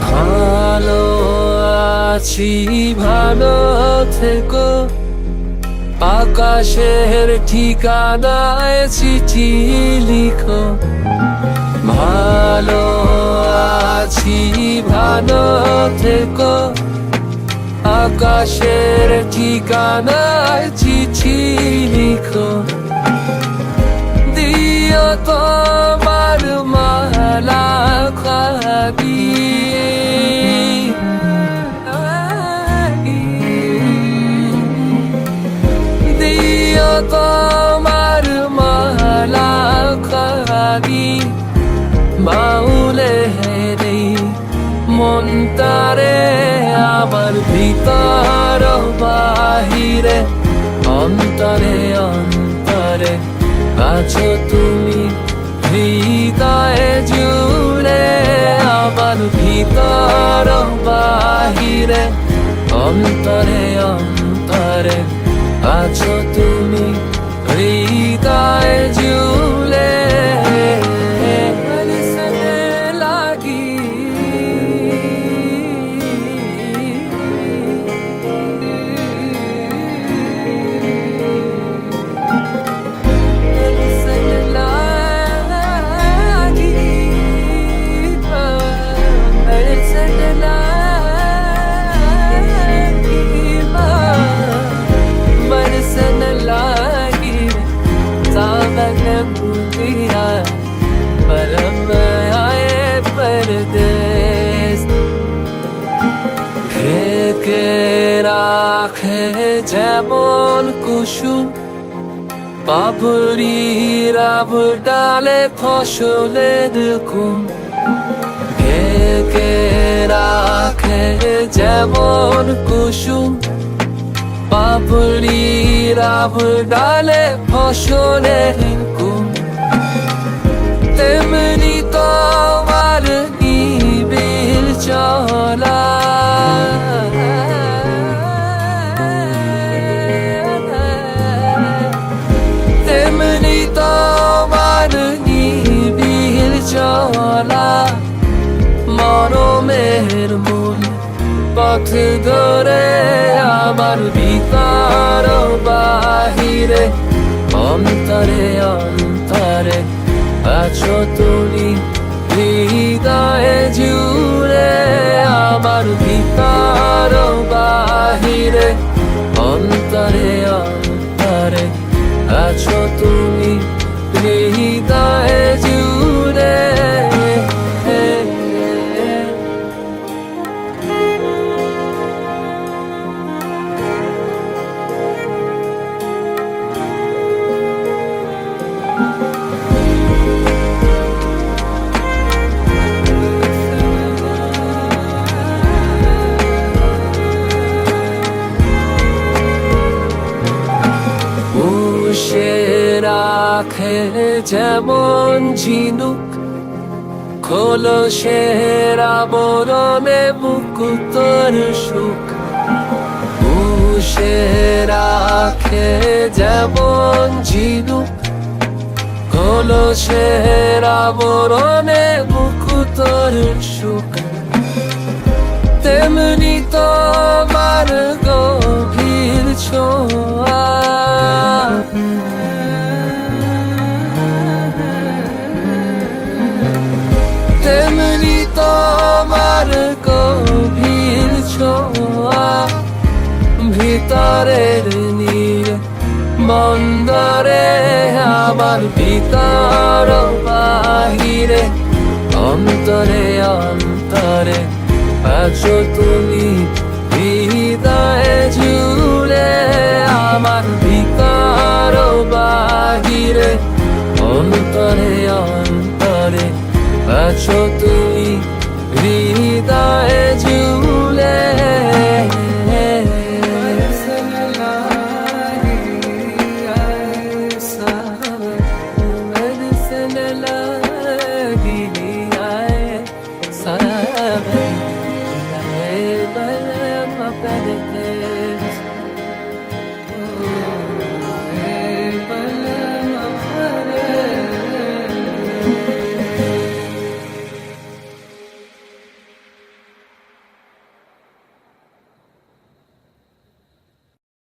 ভালো আছি ভালো থেকো, আকাশের ঠিকানায় চিঠি লিখো। ভালো আছি ভালো থেকো, আকাশের ঠিকানায় চিঠি লিখো। দিও তোমার মালা খাবি, দিও তোমার মালা খাবি। বাউলে রে মনটারে আমার ভিতর বাহিরে, অন্তরে অন্তরে আছো তুমি হৃদয়ে জুড়ে। আমার ভিতর বাহিরে, অন্তরে অন্তরে আছো তুমি হৃদয়ে জুড়ে। রাখে যেমন কুসুম পাপড়ির ডালে ফসলের ঘুম। ঢেকে রাখে যেমন কুসুম পাপড়ির ডালে ফসলের ঘুম, তেমনি তোমার নিবিড় চলা। তেমনি তোমার নিবিড় চলা, মরমের মূল পথ ধরে আমার ভিতর বাহিরে, অন্তরে অন্তরে আছো তুমি হৃদয়ে জুড়ে। আমার ভিতর বাহিরে, অন্তরে অন্তরে আছো তুমি হৃদয়ে জুড়ে। রাখে যেমন ঝিনুক খোলসের আবরণে মুকুতর সুখ। পুষে রাখে যেমন ঝিনুক খোলসের আবরণে মুকুতর সুখ, তেমনি তোমার গভীর ছোঁয়া। তেমনি তোমার গভীর ছোঁয়া, ভিতরের নীর বন্দরে আমার ভিতর বাহিরে, অন্তরে অন্তরে আছো তুমি হৃদয়ে জুড়ে। আমার ভিতর বাহিরে, অন্তরে অন্তরে আছো তুমি।